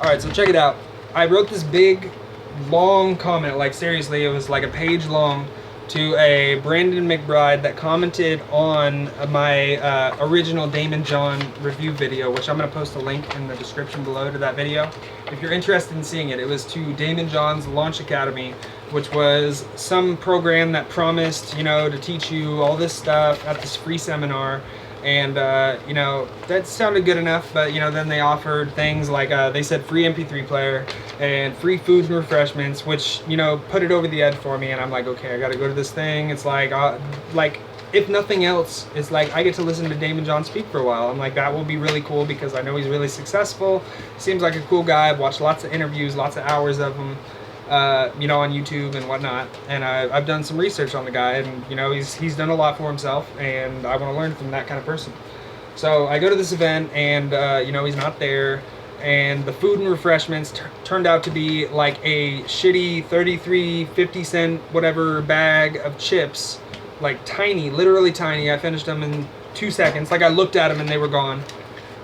Alright, so check it out. I wrote this big, long comment, like seriously, it was like a page long, to a Brandon McBride that commented on my original Daymond John review video, which I'm going to post a link in the description below to that video. If you're interested in seeing it, it was to Daymond John's Launch Academy, which was some program that promised, you know, to teach you all this stuff at this free seminar. And you know, that sounded good enough, but you know, then they offered things like they said free MP3 player and free food and refreshments, which, you know, put it over the edge for me. And I'm like, okay, I gotta go to this thing. It's like if nothing else, it's like I get to listen to Daymond John speak for a while. I'm like, that will be really cool because I know he's really successful. Seems like a cool guy. I've watched lots of interviews, lots of hours of him, you know, on YouTube and whatnot, and I've done some research on the guy, and you know, he's done a lot for himself, and I want to learn from that kind of person. So I go to this event, and you know, he's not there, and the food and refreshments turned out to be like a shitty 33-50 cent whatever bag of chips, like tiny, literally tiny. I finished them in 2 seconds. Like I looked at them and they were gone.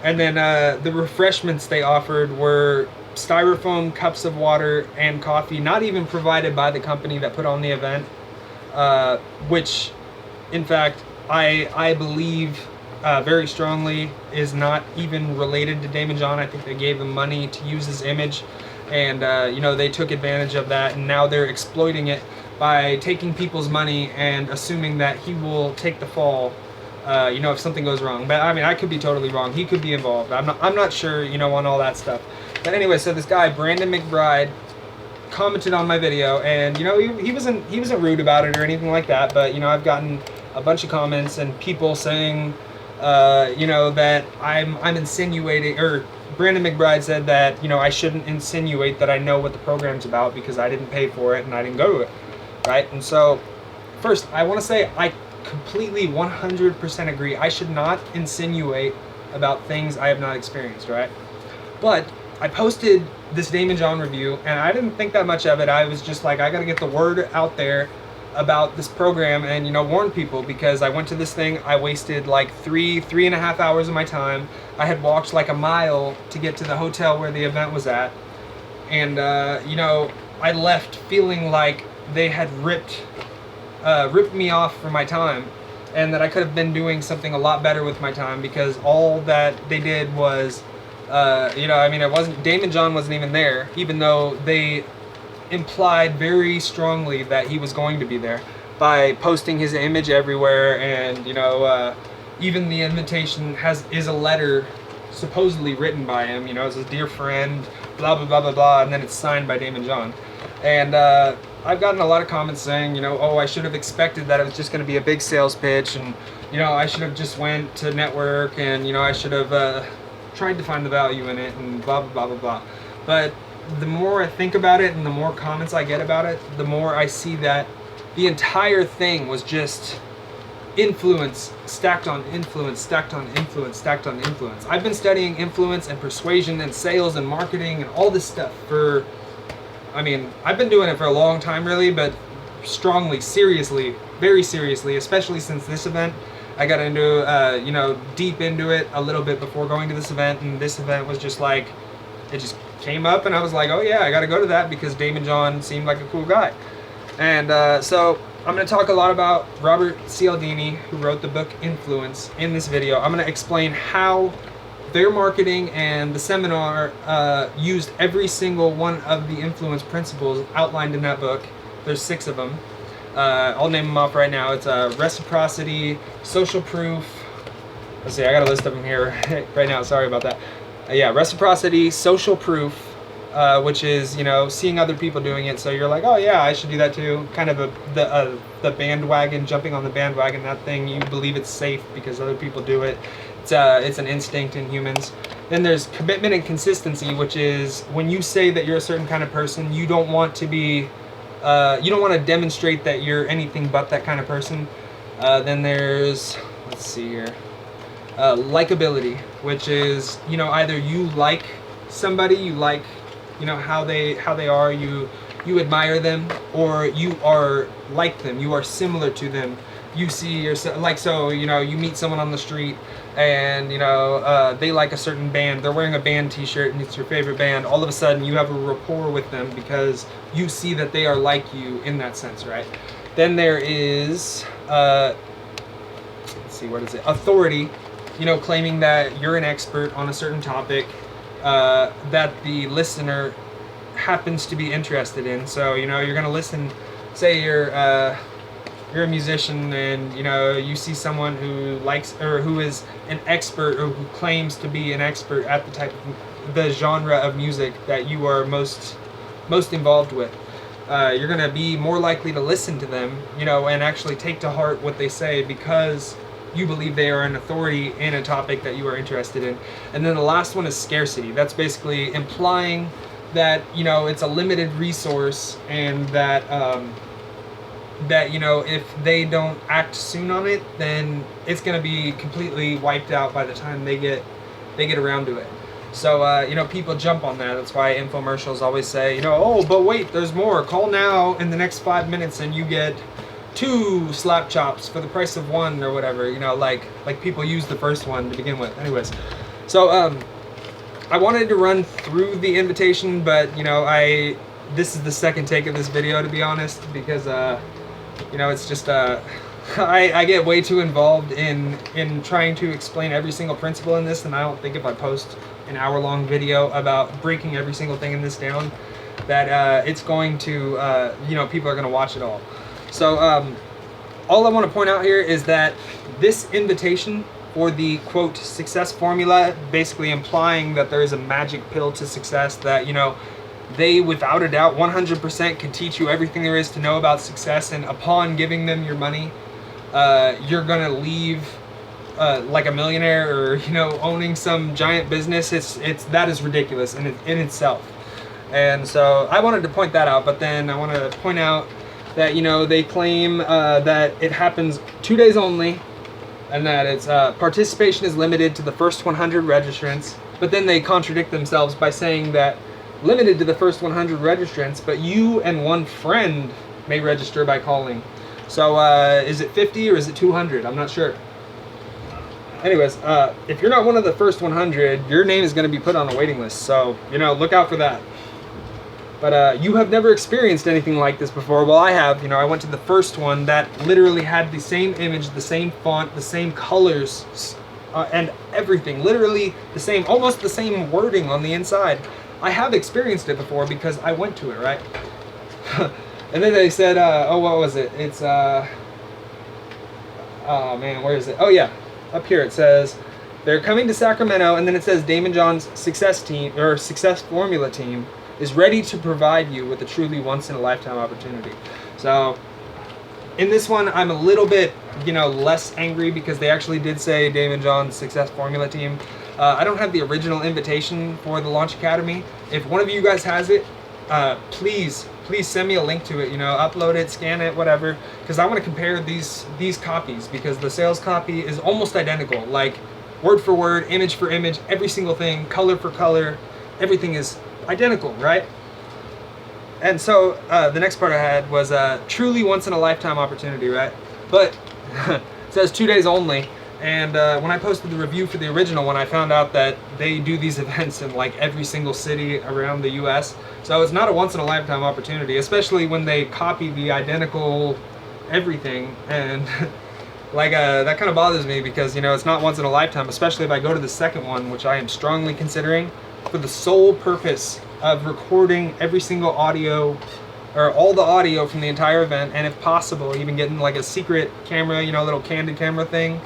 And then the refreshments they offered were styrofoam cups of water and coffee, not even provided by the company that put on the event, which in fact I believe very strongly is not even related to Daymond John. I think they gave him money to use his image, and you know, they took advantage of that, and now they're exploiting it by taking people's money and assuming that he will take the fall, you know, if something goes wrong. But I mean, I could be totally wrong. He could be involved. I'm not sure, you know, on all that stuff. But anyway, so this guy Brandon McBride commented on my video, and you know, he wasn't rude about it or anything like that. But you know, I've gotten a bunch of comments and people saying, you know, that I'm insinuating, or Brandon McBride said that, you know, I shouldn't insinuate that I know what the program's about because I didn't pay for it and I didn't go to it, right? And so, first, I want to say I completely 100% agree. I should not insinuate about things I have not experienced, right? But I posted this Daymond John review, and I didn't think that much of it. I was just like, I gotta get the word out there about this program and, you know, warn people, because I went to this thing, I wasted like three and a half hours of my time. I had walked like a mile to get to the hotel where the event was at, and you know, I left feeling like they had ripped me off for my time, and that I could have been doing something a lot better with my time, because all that they did was, you know, I mean, Daymond John wasn't even there, even though they implied very strongly that he was going to be there by posting his image everywhere. And you know, even the invitation is a letter supposedly written by him, you know, it says, "Dear friend, blah blah blah blah blah," and then it's signed by Daymond John. And I've gotten a lot of comments saying, you know, oh, I should have expected that it was just going to be a big sales pitch, and you know, I should have just went to network, and you know, I should have tried to find the value in it, and blah blah blah blah blah. But the more I think about it and the more comments I get about it, the more I see that the entire thing was just influence stacked on influence, stacked on influence, stacked on influence. I've been studying influence and persuasion and sales and marketing and all this stuff for, I mean, I've been doing it for a long time really, but strongly, seriously, very seriously, especially since this event. I got into, you know, deep into it a little bit before going to this event, and this event was just like, it just came up, and I was like, oh yeah, I gotta go to that because Daymond John seemed like a cool guy. And so I'm going to talk a lot about Robert Cialdini, who wrote the book Influence, in this video. I'm going to explain how their marketing and the seminar used every single one of the influence principles outlined in that book. There's 6 of them. I'll name them off right now. It's Reciprocity, Social Proof. Let's see, I got a list of them here right now. Sorry about that. Yeah, Reciprocity, Social Proof, which is, you know, seeing other people doing it, so you're like, oh yeah, I should do that too. Kind of the bandwagon, jumping on the bandwagon, that thing. You believe it's safe because other people do it. It's an instinct in humans. Then there's commitment and consistency, which is when you say that you're a certain kind of person, you don't want to be, you don't want to demonstrate that you're anything but that kind of person. Then there's, let's see here, likability, which is, you know, either you like somebody, you like, you know, how they are, you admire them, or you are like them, you are similar to them. You see yourself, like, so, you know, you meet someone on the street and they like a certain band, they're wearing a band t-shirt and it's your favorite band, all of a sudden you have a rapport with them because you see that they are like you in that sense, right? Then there is let's see, what is it, authority, claiming that you're an expert on a certain topic that the listener happens to be interested in. So you're gonna listen, say you're a musician, and you see someone who likes, or who is an expert, or who claims to be an expert at the type of the genre of music that you are most involved with. You're gonna be more likely to listen to them, and actually take to heart what they say because you believe they are an authority in a topic that you are interested in. And then the last one is scarcity. That's basically implying that it's a limited resource, and that if they don't act soon on it, then it's going to be completely wiped out by the time they get around to it. So people jump on that. That's why infomercials always say, oh, but wait, there's more. Call now in the next 5 minutes and you get 2 slap chops for the price of 1, or whatever. Like people use the first one to begin with. Anyways, so I wanted to run through the invitation, but this is the second take of this video, to be honest, because it's just I get way too involved in trying to explain every single principle in this, and I don't think if I post an hour-long video about breaking every single thing in this down, that it's going to people are going to watch it all. So all I want to point out here is that this invitation, or the quote success formula, basically implying that there is a magic pill to success, that they without a doubt 100% can teach you everything there is to know about success, and upon giving them your money, you're gonna leave like a millionaire, or owning some giant business. That is ridiculous in itself. And so I wanted to point that out, but then I want to point out that they claim that it happens 2 days only, and that it's participation is limited to the first 100 registrants. But then they contradict themselves by saying that limited to the first 100 registrants, but you and 1 friend may register by calling. So is it 50 or is it 200? I'm not sure. Anyways, if you're not one of the first 100, your name is going to be put on a waiting list. So look out for that. But you have never experienced anything like this before. Well, I have. I went to the first one that literally had the same image, the same font, the same colors, and everything. Literally the same, almost the same wording on the inside. I have experienced it before because I went to it, right? And then they said, oh, what was it? It's, oh man, where is it? Oh yeah, up here it says, they're coming to Sacramento, and then it says Daymond John's success team, or success formula team, is ready to provide you with a truly once-in-a-lifetime opportunity. So in this one, I'm a little bit, less angry, because they actually did say Daymond John's success formula team. I don't have the original invitation for the Launch Academy. If one of you guys has it, please send me a link to it. Upload it, scan it, whatever, because I want to compare these copies, because the sales copy is almost identical, like word for word, image for image, every single thing, color for color, everything is identical, right? And so the next part I had was a truly once-in-a-lifetime opportunity, right? But it says 2 days only. And when I posted the review for the original one, I found out that they do these events in like every single city around the US. So it's not a once-in-a-lifetime opportunity, especially when they copy the identical everything. And like that kind of bothers me, because it's not once in a lifetime, especially if I go to the second one, which I am strongly considering, for the sole purpose of recording every single audio, or all the audio from the entire event, and if possible even getting like a secret camera, a little candid camera thing,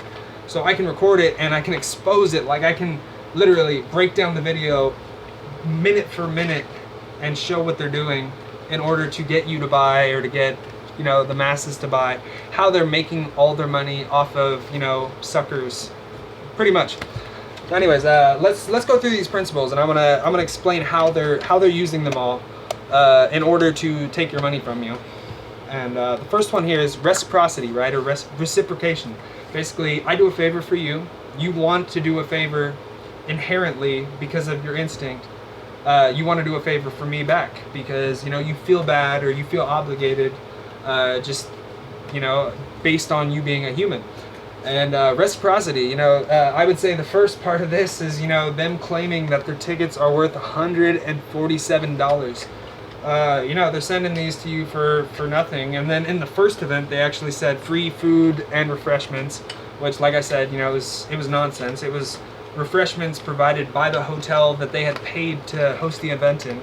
so I can record it and I can expose it. Like I can literally break down the video minute for minute and show what they're doing in order to get you to buy, or to get the masses to buy, how they're making all their money off of suckers, pretty much. So anyways, let's go through these principles, and I'm gonna explain how they're using them all in order to take your money from you. And the first one here is reciprocity, right, or reciprocation. Basically, I do a favor for you. You want to do a favor inherently because of your instinct. You want to do a favor for me back because you feel bad, or you feel obligated, just based on you being a human. And Reciprocity, I would say the first part of this is, them claiming that their tickets are worth $147. They're sending these to you for nothing. And then in the first event, they actually said free food and refreshments, which, like I said, it was nonsense. It was refreshments provided by the hotel that they had paid to host the event in.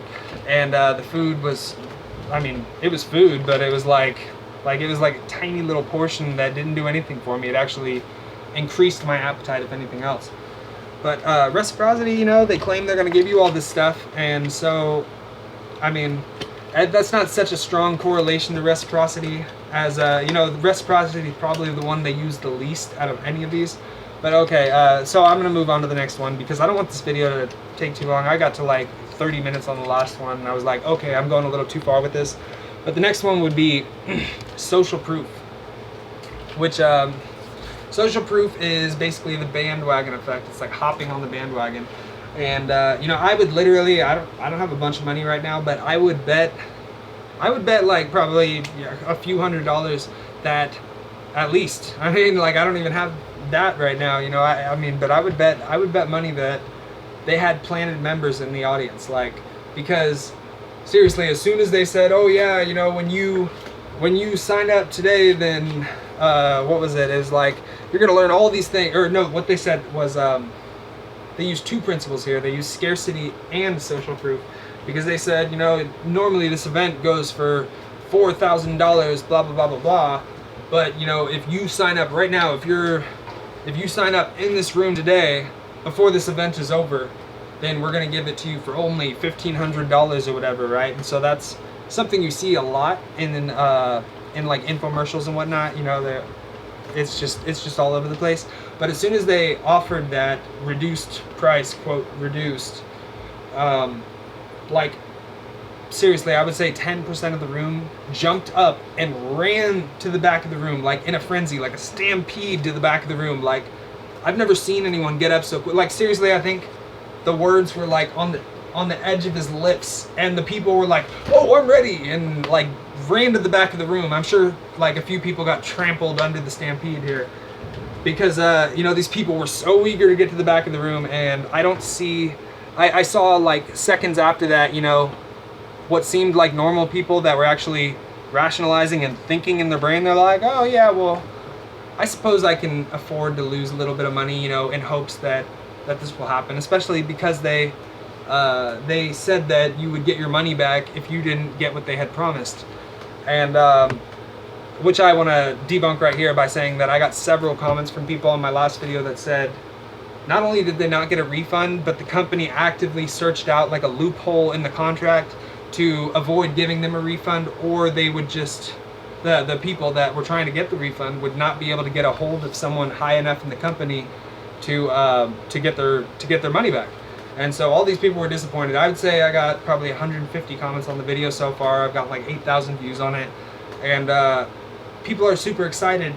And the food was, it was food, but it was like it was like a tiny little portion that didn't do anything for me. It actually increased my appetite, if anything else. But Reciprocity, they claim they're going to give you all this stuff, and so, that's not such a strong correlation to Reciprocity, as Reciprocity is probably the one they use the least out of any of these. But okay, so I'm going to move on to the next one, because I don't want this video to take too long. I got to like 30 minutes on the last one, and I was like, okay, I'm going a little too far with this. But the next one would be social proof, which social proof is basically the bandwagon effect. It's like hopping on the bandwagon. And I would literally, I don't have a bunch of money right now, but I would bet like probably a few $100s that, at least, I don't even have that right now, but I would bet money that they had planted members in the audience, because seriously, as soon as they said, oh yeah, when you sign up today, then what was it? Is like, you're gonna learn all these things. Or no, what they said was they used two principles here. They used scarcity and social proof, because they said, normally this event goes for $4,000, blah blah blah blah blah. But if you sign up right now, if you sign up in this room today before this event is over, then we're going to give it to you for only $1,500 or whatever, right? And so that's something you see a lot in like infomercials and whatnot. It's just all over the place. But as soon as they offered that reduced price, quote reduced, seriously, I would say 10% of the room jumped up and ran to the back of the room, like in a frenzy, like a stampede to the back of the room. Like, I've never seen anyone get up so quick. Like, seriously, I think the words were like on the edge of his lips, and the people were like, oh, I'm ready, and like ran to the back of the room. I'm sure like a few people got trampled under the stampede here, because these people were so eager to get to the back of the room. And I saw like seconds after that, what seemed like normal people that were actually rationalizing and thinking in their brain. They're like, oh yeah, well, I suppose I can afford to lose a little bit of money, in hopes that this will happen, especially because they said that you would get your money back if you didn't get what they had promised. And which I want to debunk right here by saying that I got several comments from people on my last video that said not only did they not get a refund, but the company actively searched out like a loophole in the contract to avoid giving them a refund, or they would just, the people that were trying to get the refund would not be able to get a hold of someone high enough in the company to get their money back. And so all these people were disappointed. I would say I got probably 150 comments on the video so far. I've got like 8,000 views on it, and people are super excited,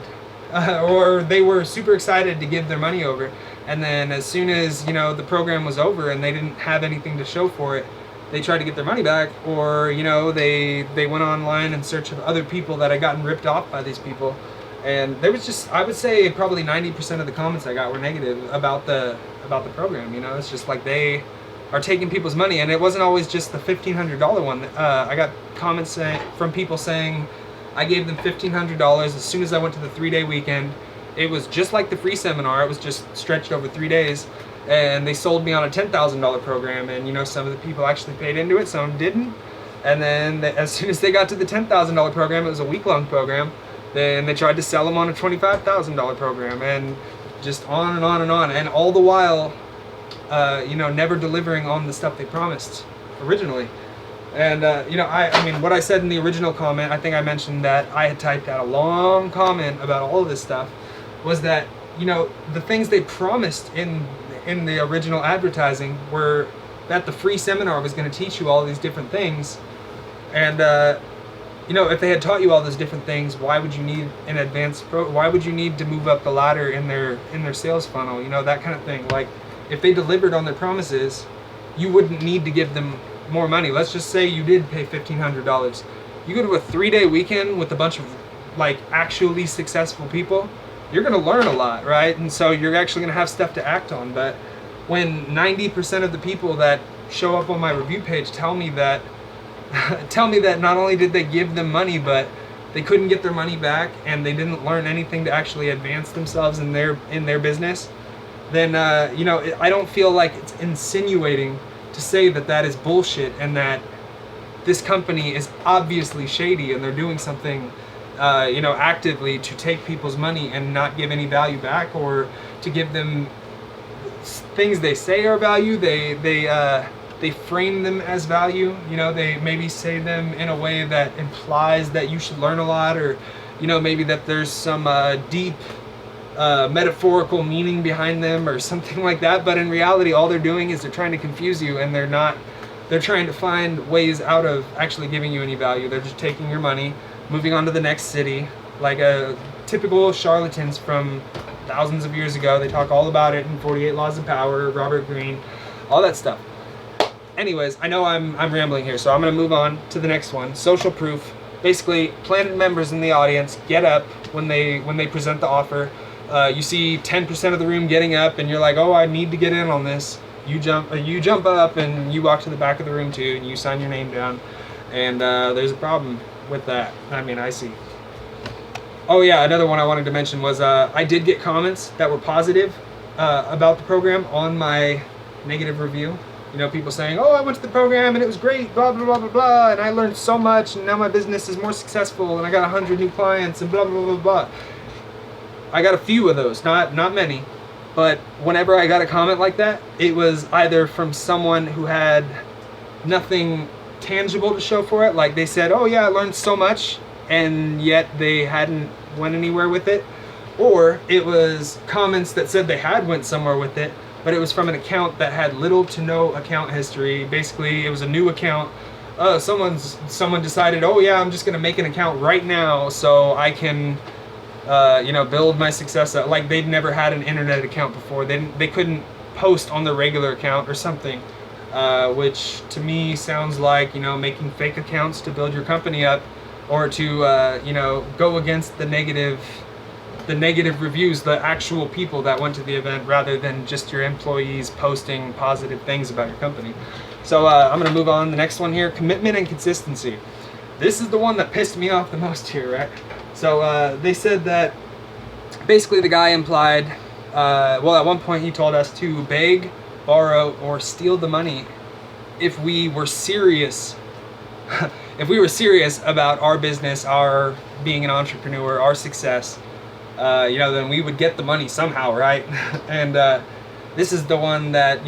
or they were super excited to give their money over. And then as soon as the program was over and they didn't have anything to show for it, they tried to get their money back, or they went online in search of other people that had gotten ripped off by these people. And there was just, I would say probably 90% of the comments I got were negative about the program. It's just like they are taking people's money, and it wasn't always just the $1,500 one. I got comments from people saying I gave them $1,500 as soon as I went to the 3-day weekend. It was just like the free seminar. It was just stretched over 3 days, and they sold me on a $10,000 program. And some of the people actually paid into it, some didn't. And then as soon as they got to the $10,000 program, it was a week-long program. Then they tried to sell them on a $25,000 program, and just on and on and on, and all the while, never delivering on the stuff they promised originally. And what I said in the original comment, I think I mentioned that I had typed out a long comment about all of this stuff, was that the things they promised in the original advertising were that the free seminar was going to teach you all these different things, and if they had taught you all those different things, why would you need an advanced why would you need to move up the ladder in their sales funnel? That kind of thing. Like, if they delivered on their promises, you wouldn't need to give them more money. Let's just say you did pay $1,500. You go to a 3-day weekend with a bunch of like actually successful people, you're going to learn a lot, right? And so you're actually going to have stuff to act on. But when 90% of the people that show up on my review page tell me that not only did they give them money, but they couldn't get their money back and they didn't learn anything to actually advance themselves in their business, then I don't feel like it's insinuating to say that that is bullshit and that this company is obviously shady and they're doing something actively to take people's money and not give any value back, or to give them things they say are value. They frame them as value. They maybe say them in a way that implies that you should learn a lot, or maybe that there's some deep metaphorical meaning behind them or something like that. But in reality, all they're doing is they're trying to confuse you, and they're trying to find ways out of actually giving you any value. They're just taking your money, moving on to the next city, like a typical charlatans from thousands of years ago. They talk all about it in 48 Laws of Power, Robert Greene, all that stuff. Anyways, I know I'm rambling here, so I'm going to move on to the next one. Social proof. Basically, Planet members in the audience get up when they present the offer. You see 10% of the room getting up, and you're like, oh, I need to get in on this. You jump up and you walk to the back of the room too, and you sign your name down. And there's a problem with that. I mean, I see. Oh yeah, another one I wanted to mention was I did get comments that were positive about the program on my negative review. People saying, oh, I went to the program and it was great, blah, blah, blah, blah, blah, and I learned so much, and now my business is more successful, and I got 100 new clients, and blah, blah, blah, blah. I got a few of those, not many, but whenever I got a comment like that, it was either from someone who had nothing tangible to show for it, like they said, oh yeah, I learned so much, and yet they hadn't went anywhere with it, or it was comments that said they had went somewhere with it, but it was from an account that had little to no account history. Basically, it was a new account. Someone decided, oh yeah, I'm just gonna make an account right now so I can build my success up. Like they'd never had an internet account before. They couldn't post on their regular account or something, which to me sounds like making fake accounts to build your company up, or to go against the negative reviews, the actual people that went to the event, rather than just your employees posting positive things about your company. So I'm going to move on. The next one here, commitment and consistency. This is the one that pissed me off the most here, right? So they said that basically the guy implied, at one point he told us to beg, borrow, or steal the money if we were serious about our business, our being an entrepreneur, our success. Then we would get the money somehow, right? And this is the one that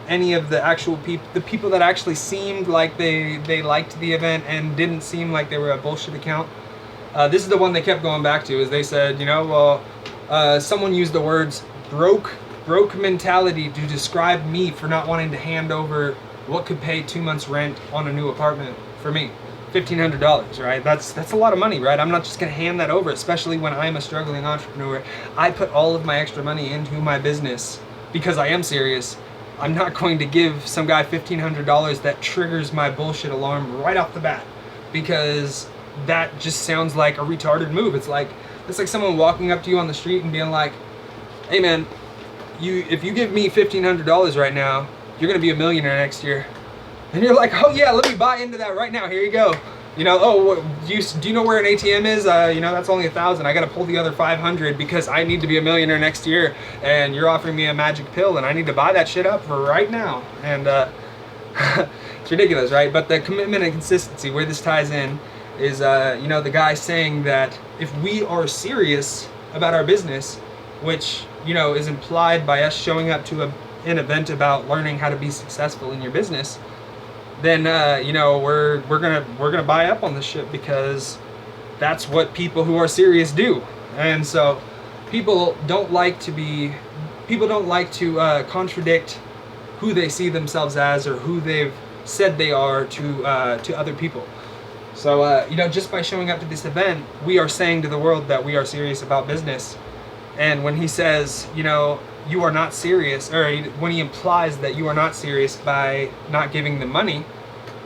any of the actual people that actually seemed like they liked the event and didn't seem like they were a bullshit account. This is the one they kept going back to, is they said, someone used the words broke mentality to describe me for not wanting to hand over what could pay 2 months rent on a new apartment for me. $1,500, right? That's a lot of money, right? I'm not just gonna hand that over, especially when I'm a struggling entrepreneur. I put all of my extra money into my business because I am serious. I'm not going to give some guy $1,500 that triggers my bullshit alarm right off the bat, because that just sounds like a retarded move. It's like someone walking up to you on the street and being like, hey man, if you give me $1,500 right now, you're gonna be a millionaire next year. And you're like, oh yeah, let me buy into that right now. Here you go. Do you know where an ATM is? That's only 1,000. I got to pull the other 500 because I need to be a millionaire next year. And you're offering me a magic pill, and I need to buy that shit up for right now. And it's ridiculous, right? But the commitment and consistency, where this ties in, is the guy saying that if we are serious about our business, which is implied by us showing up to an event about learning how to be successful in your business, then we're gonna buy up on this shit, because that's what people who are serious do. And so people don't like to contradict who they see themselves as or who they've said they are to other people. So just by showing up to this event, we are saying to the world that we are serious about business. And when he says you are not serious, or when he implies that you are not serious by not giving them money,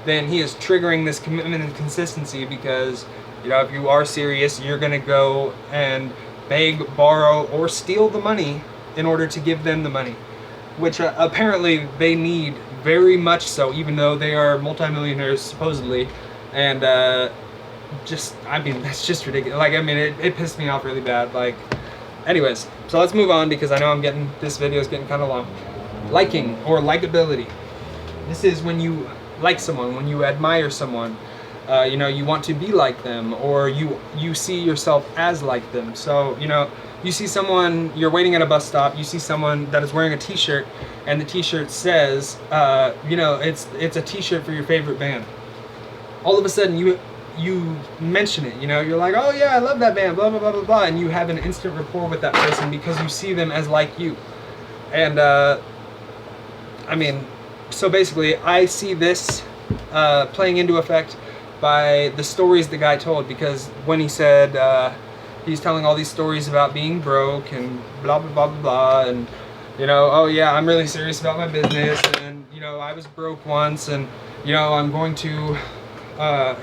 then he is triggering this commitment and consistency, because if you are serious, you're gonna go and beg, borrow, or steal the money in order to give them the money, which apparently they need very much so, even though they are multimillionaires supposedly. And just, I mean, that's just ridiculous. Like, I mean, it pissed me off really bad. Like, anyways, so let's move on because I know this video is getting kind of long. Liking or likability. This is when you like someone, when you admire someone. You know, you want to be like them, or you see yourself as like them. So, you know, you see someone, you're waiting at a bus stop, you see someone that is wearing a t-shirt, and the t-shirt says, you know, it's a t-shirt for your favorite band. All of a sudden, you mention it, you know, you're like, oh yeah, I love that band, blah, blah, blah, blah, blah, and you have an instant rapport with that person because you see them as like you. And, I mean, so basically, I see this playing into effect by the stories the guy told, because when he said he's telling all these stories about being broke and blah blah blah blah blah, and you know, oh yeah, I'm really serious about my business, and you know, I was broke once, and you know, I'm going to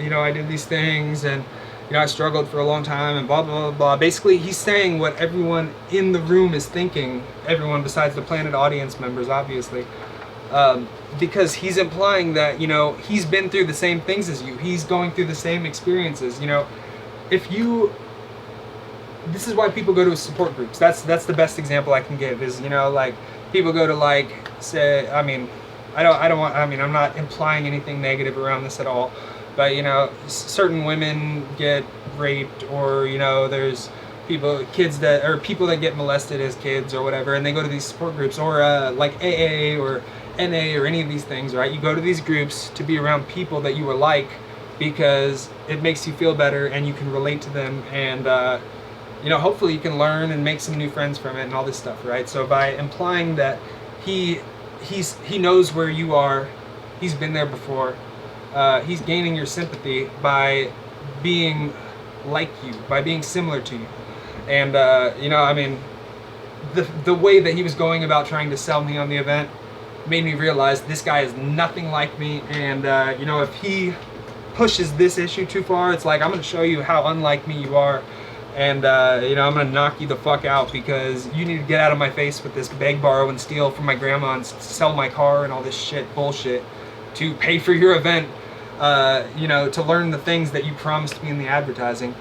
you know, I did these things, and you know, I struggled for a long time, and blah blah blah blah. Basically, he's saying what everyone in the room is thinking, everyone besides the Planet audience members, obviously. Because he's implying that, you know, he's been through the same things as you. He's going through the same experiences. You know, if you, this is why people go to support groups. That's the best example I can give. Is, you know, like people go to, like, say, I mean, I don't want. I mean, I'm not implying anything negative around this at all. But you know, certain women get raped, or you know, there's people that get molested as kids or whatever, and they go to these support groups, or like AA or NA or any of these things, right? You go to these groups to be around people that you are like, because it makes you feel better and you can relate to them, and you know, hopefully you can learn and make some new friends from it and all this stuff, right? So by implying that he knows where you are, he's been there before, he's gaining your sympathy by being like you, by being similar to you. And you know, I mean, the way that he was going about trying to sell me on the event made me realize this guy is nothing like me. And you know, if he pushes this issue too far, it's like, I'm going to show you how unlike me you are, and you know, I'm going to knock you the fuck out, because you need to get out of my face with this beg, borrow, and steal from my grandma and sell my car and all this shit bullshit to pay for your event, you know, to learn the things that you promised me in the advertising.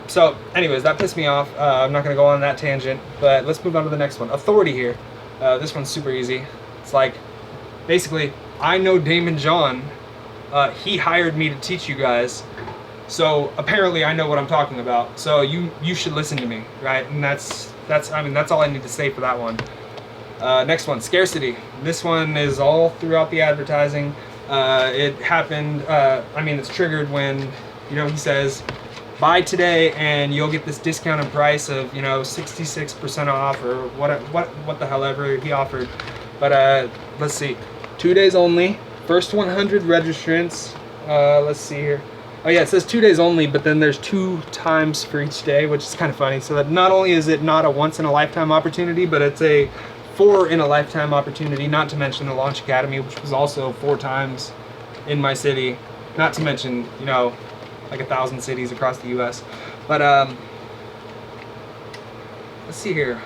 So anyways, that pissed me off. I'm not going to go on that tangent, but let's move on to the next one. Authority here. This one's super easy. It's like, basically, I know Daymond John. He hired me to teach you guys, so apparently I know what I'm talking about. So you should listen to me, right? And that's I mean, that's all I need to say for that one. Next one, scarcity. This one is all throughout the advertising. It happened. I mean, it's triggered when, you know, he says, buy today and you'll get this discounted price of, you know, 66% off, or what the hell ever he offered. But let's see, 2 days only, first 100 registrants. Let's see here. Oh yeah, it says 2 days only, but then there's 2 times for each day, which is kind of funny. So that not only is it not a once in a lifetime opportunity, but it's a 4 in a lifetime opportunity. Not to mention the Launch Academy, which was also 4 times in my city. Not to mention, you know, like 1,000 cities across the U.S. But let's see here.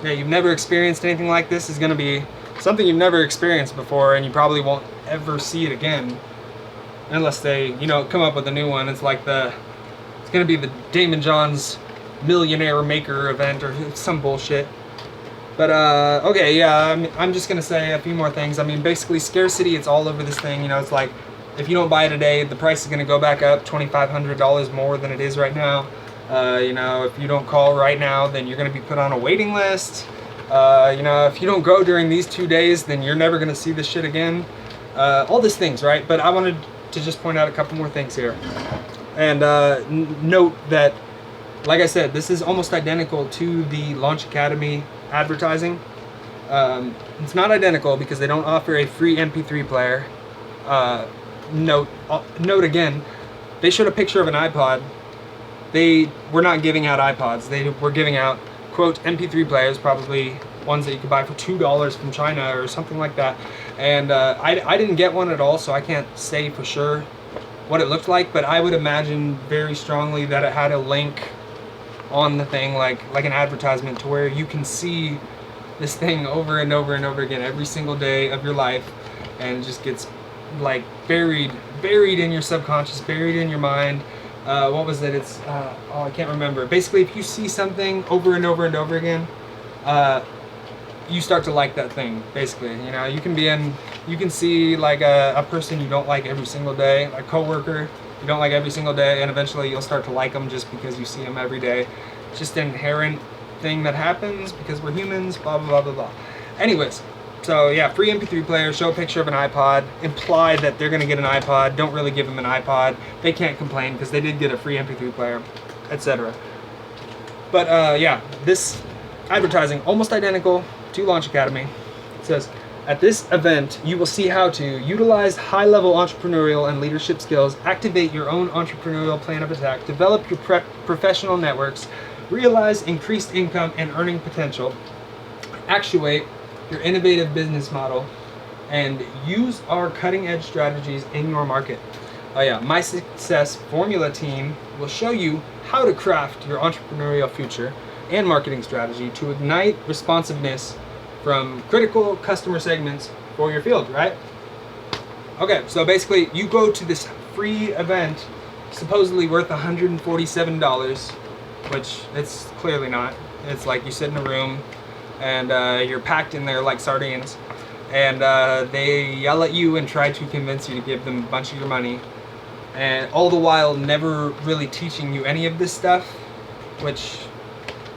Yeah, you've never experienced anything like this is going to be something you've never experienced before, and you probably won't ever see it again, unless they, you know, come up with a new one. It's like it's going to be the Daymond John's Millionaire Maker event or some bullshit. But okay, yeah, I'm just going to say a few more things. I mean, basically, scarcity, it's all over this thing. You know, it's like, if you don't buy today, the price is going to go back up $2,500 more than it is right now. You know, if you don't call right now, then you're going to be put on a waiting list. You know, if you don't go during these 2 days, then you're never going to see this shit again. All these things, right? But I wanted to just point out a couple more things here. And note that, like I said, this is almost identical to the Launch Academy advertising. It's not identical because they don't offer a free MP3 player. Note again, they showed a picture of an iPod. They were not giving out iPods. They were giving out, quote, MP3 players, probably ones that you could buy for $2 from China or something like that. And I didn't get one at all, so I can't say for sure what it looked like, but I would imagine very strongly that it had a link on the thing, like an advertisement, to where you can see this thing over and over and over again every single day of your life, and it just gets like buried in your subconscious, buried in your mind. What was it? It's oh, I can't remember. Basically, if you see something over and over and over again, you start to like that thing. Basically, you know, you can see like a person you don't like every single day, a coworker you don't like every single day, and eventually you'll start to like them just because you see them every day. It's just an inherent thing that happens because we're humans. Blah blah blah blah blah. Anyways. So yeah, free MP3 player, show a picture of an iPod, imply that they're gonna get an iPod, don't really give them an iPod. They can't complain because they did get a free MP3 player, etc. But yeah, this advertising, almost identical to Launch Academy. It says, at this event, you will see how to utilize high-level entrepreneurial and leadership skills, activate your own entrepreneurial plan of attack, develop your professional networks, realize increased income and earning potential, actuate your innovative business model, and use our cutting-edge strategies in your market. Oh yeah, my success formula team will show you how to craft your entrepreneurial future and marketing strategy to ignite responsiveness from critical customer segments for your field, right? Okay, so basically you go to this free event, supposedly worth $147, which it's clearly not. It's like you sit in a room and you're packed in there like sardines, and they yell at you and try to convince you to give them a bunch of your money, and all the while never really teaching you any of this stuff. Which,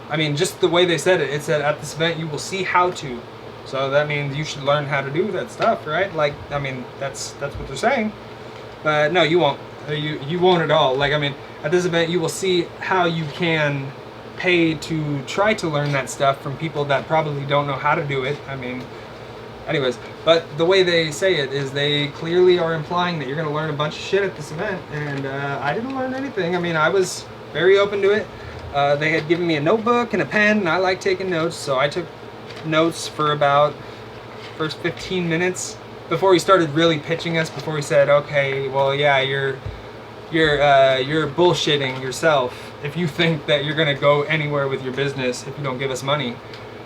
I mean, just the way they said it, it said at this event you will see how to, so that means you should learn how to do that stuff, right? Like, I mean, that's what they're saying. But no, you won't. You won't at all. Like, I mean, at this event you will see how you can pay to try to learn that stuff from people that probably don't know how to do it. I mean, anyways, but the way they say it is they clearly are implying that you're going to learn a bunch of shit at this event, and I didn't learn anything. I mean, I was very open to it. They had given me a notebook and a pen, and I like taking notes, so I took notes for about first 15 minutes before he started really pitching us, before he said, okay, well, yeah, you're bullshitting yourself if you think that you're gonna go anywhere with your business if you don't give us money.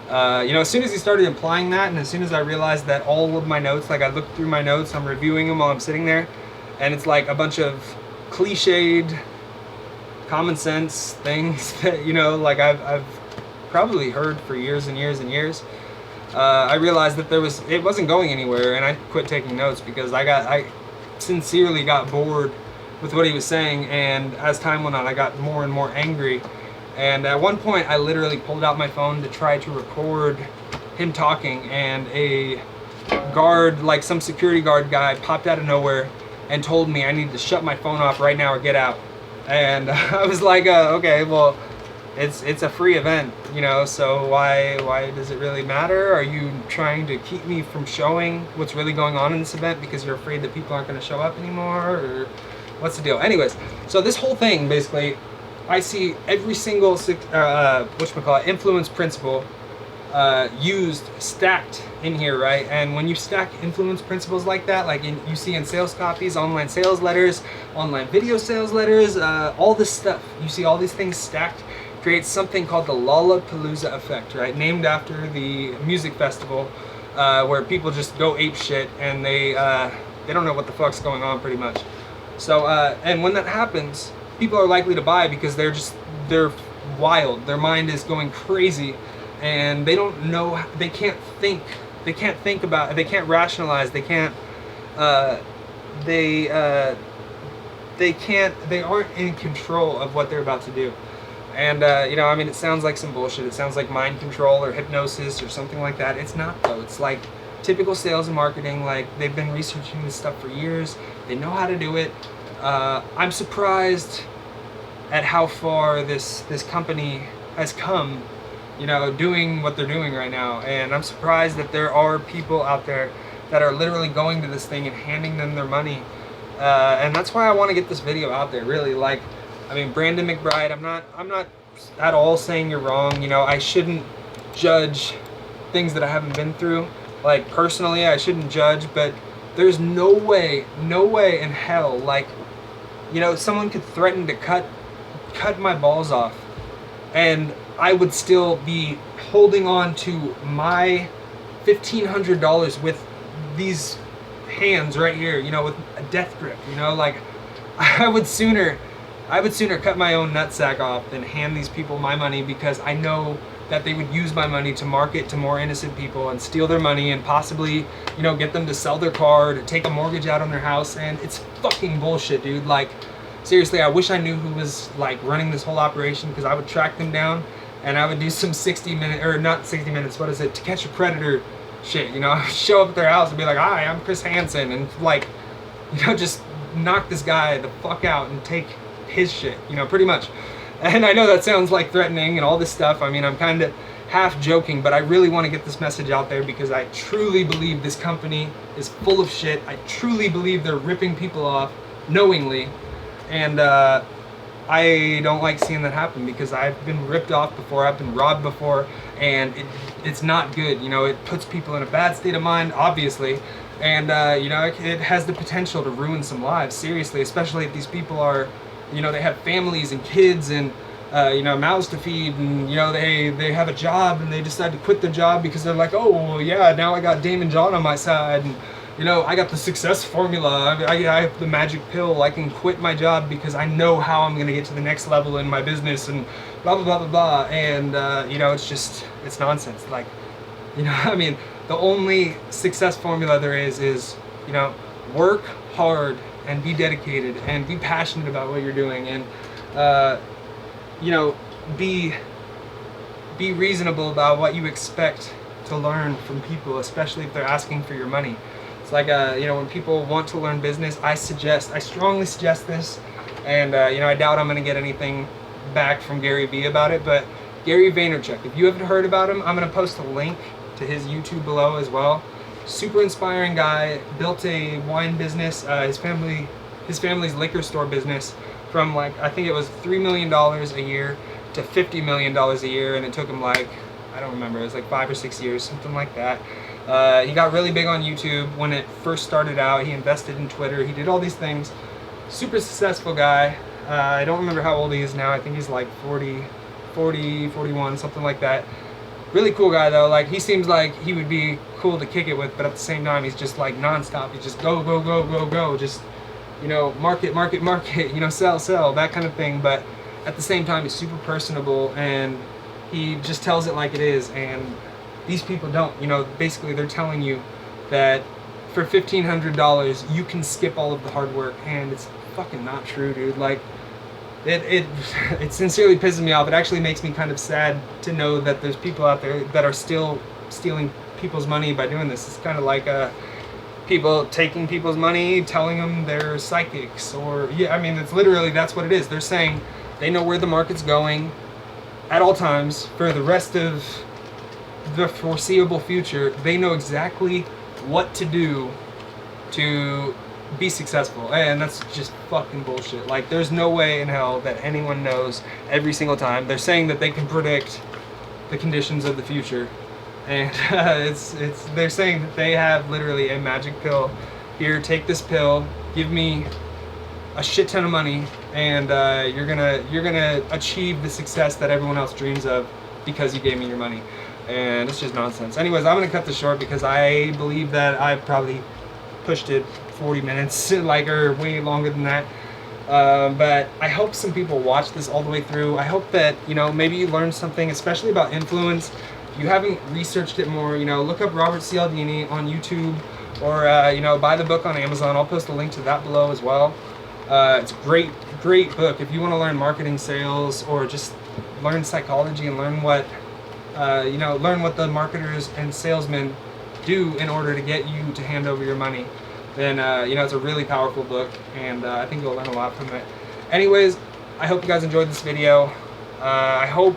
You know, as soon as he started implying that, and as soon as I realized that all of my notes, like I looked through my notes, I'm reviewing them while I'm sitting there, and it's like a bunch of cliched, common sense things that, you know, like I've probably heard for years and years and years. I realized that it wasn't going anywhere, and I quit taking notes because I sincerely got bored with what he was saying, and as time went on I got more and more angry, and at one point I literally pulled out my phone to try to record him talking, and a guard, like some security guard guy, popped out of nowhere and told me I needed to shut my phone off right now or get out. And I was like, okay, well, it's a free event, you know, so why does it really matter? Are you trying to keep me from showing what's really going on in this event because you're afraid that people aren't going to show up anymore, or what's the deal? Anyways, so this whole thing, basically, I see every single influence principle used, stacked in here, right? And when you stack influence principles like that, like you see in sales copies, online sales letters, online video sales letters, all this stuff, you see all these things stacked, creates something called the Lollapalooza effect, right? Named after the music festival where people just go ape shit, and they don't know what the fuck's going on, pretty much. So, and when that happens, people are likely to buy because they're wild. Their mind is going crazy, and they don't know, they can't think about it, they can't rationalize, they aren't in control of what they're about to do. And, you know, I mean, it sounds like some bullshit. It sounds like mind control or hypnosis or something like that. It's not, though. It's like typical sales and marketing. Like, they've been researching this stuff for years. They know how to do it. I'm surprised at how far this company has come, you know, doing what they're doing right now. And I'm surprised that there are people out there that are literally going to this thing and handing them their money. And that's why I want to get this video out there, really. Like, I mean, Brandon McBride, I'm not at all saying you're wrong. You know, I shouldn't judge things that I haven't been through. Like, personally, I shouldn't judge, but there's no way in hell, like, You know, someone could threaten to cut my balls off, and I would still be holding on to my $1,500 with these hands right here, you know, with a death grip, you know, like I would sooner cut my own nutsack off than hand these people my money, because I know that they would use my money to market to more innocent people and steal their money and possibly, you know, get them to sell their car, to take a mortgage out on their house. And it's fucking bullshit, dude. Like, seriously, I wish I knew who was like running this whole operation, because I would track them down and I would do some 60-minute, or not 60 minutes, what is it, To Catch a Predator shit, you know. I would show up at their house and be like, hi, I'm Chris Hansen, and like, you know, just knock this guy the fuck out and take his shit, you know, pretty much. And I know that sounds like threatening and all this stuff. I mean, I'm kind of half joking, but I really want to get this message out there, because I truly believe this company is full of shit. I truly believe they're ripping people off knowingly, and I don't like seeing that happen, because I've been ripped off before, I've been robbed before, and it's not good. You know, it puts people in a bad state of mind, obviously, and you know, it has the potential to ruin some lives, seriously, especially if these people are, you know, they have families and kids and you know, mouths to feed, and you know, they have a job and they decide to quit their job because they're like, oh well, yeah, now I got Daymond John on my side, and you know, I got the success formula, I have the magic pill, I can quit my job because I know how I'm gonna get to the next level in my business, and blah blah blah blah blah. And you know, it's nonsense. Like, you know, I mean, the only success formula there is, you know, work hard and be dedicated and be passionate about what you're doing, and you know, be reasonable about what you expect to learn from people, especially if they're asking for your money. It's like, you know, when people want to learn business, I strongly suggest this, and you know, I doubt I'm gonna get anything back from Gary Vee about it, but Gary Vaynerchuk, if you haven't heard about him, I'm gonna post a link to his YouTube below as well. Super inspiring guy, built a wine business, his family's liquor store business, from like, I think it was $3 million a year to $50 million a year, and it took him like, I don't remember, it was like 5 or 6 years, something like that. He got really big on YouTube when it first started out. He invested in Twitter, he did all these things. Super successful guy. I don't remember how old he is now, I think he's like 40, 41, something like that. Really cool guy though. Like, he seems like he would be cool to kick it with, but at the same time, he's just like nonstop. He's just go, go, go, go, go. Just, you know, market, market, market, you know, sell, sell, that kind of thing. But at the same time, he's super personable, and he just tells it like it is. And these people don't, you know, basically they're telling you that for $1,500, you can skip all of the hard work, and it's fucking not true, dude. Like, it sincerely pisses me off. It actually makes me kind of sad to know that there's people out there that are still stealing people's money by doing this. It's kind of like people taking people's money, telling them they're psychics, or yeah, I mean, it's literally, that's what it is. They're saying they know where the market's going at all times for the rest of the foreseeable future. They know exactly what to do to be successful, and that's just fucking bullshit. Like, there's no way in hell that anyone knows every single time. They're saying that they can predict the conditions of the future, and they're saying that they have literally a magic pill. Here, take this pill, give me a shit ton of money, and you're gonna achieve the success that everyone else dreams of because you gave me your money. And it's just nonsense. Anyways, I'm gonna cut this short because I believe that I've probably pushed it 40 minutes, like, or way longer than that. But I hope some people watch this all the way through. I hope that, you know, maybe you learned something, especially about influence. If you haven't researched it more, you know, look up Robert Cialdini on YouTube, or you know, buy the book on Amazon. I'll post a link to that below as well. It's a great book if you want to learn marketing, sales, or just learn psychology and learn what you know, learn what the marketers and salesmen do in order to get you to hand over your money. Then you know, it's a really powerful book, and I think you'll learn a lot from it. Anyways, I hope you guys enjoyed this video. I hope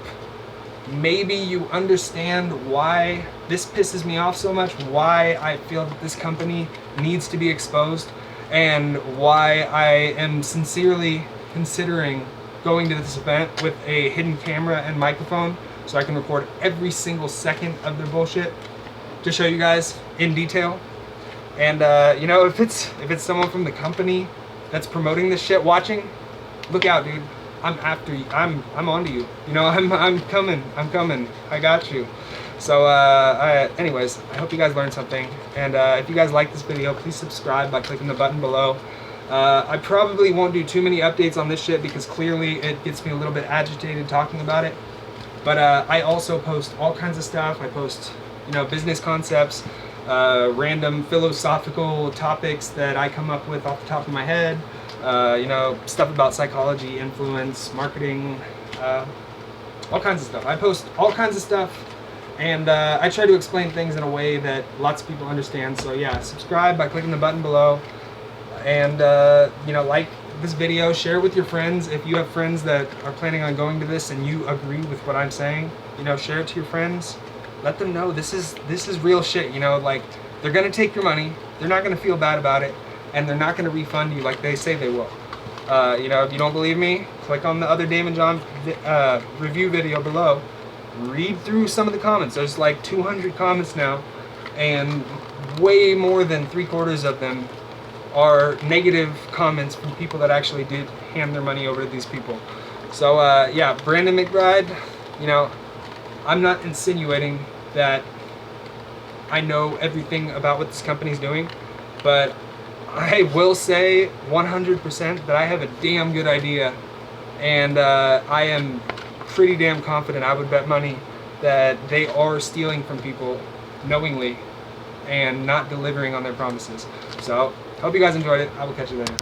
maybe you understand why this pisses me off so much, why I feel that this company needs to be exposed, and why I am sincerely considering going to this event with a hidden camera and microphone so I can record every single second of their bullshit to show you guys in detail. And you know, if it's someone from the company that's promoting this shit watching, look out, dude. I'm after you. I'm onto you. You know, I'm coming. I'm coming. I got you. So, anyways, I hope you guys learned something. And if you guys like this video, please subscribe by clicking the button below. I probably won't do too many updates on this shit because clearly it gets me a little bit agitated talking about it. But I also post all kinds of stuff. I post, you know, business concepts, random philosophical topics that I come up with off the top of my head. You know, stuff about psychology, influence, marketing, all kinds of stuff. I post all kinds of stuff, and I try to explain things in a way that lots of people understand. So yeah, subscribe by clicking the button below, and you know, like this video, share it with your friends. If you have friends that are planning on going to this and you agree with what I'm saying, you know, share it to your friends. Let them know this is real shit. You know, like, they're gonna take your money, they're not gonna feel bad about it, and they're not going to refund you like they say they will. You know, if you don't believe me, click on the other Daymond John review video below. Read through some of the comments. There's like 200 comments now, and way more than 3/4 of them are negative comments from people that actually did hand their money over to these people. So yeah, Brandon McBride, you know, I'm not insinuating that I know everything about what this company's doing, but I will say 100% that I have a damn good idea, and I am pretty damn confident, I would bet money, that they are stealing from people knowingly and not delivering on their promises. So, hope you guys enjoyed it. I will catch you later.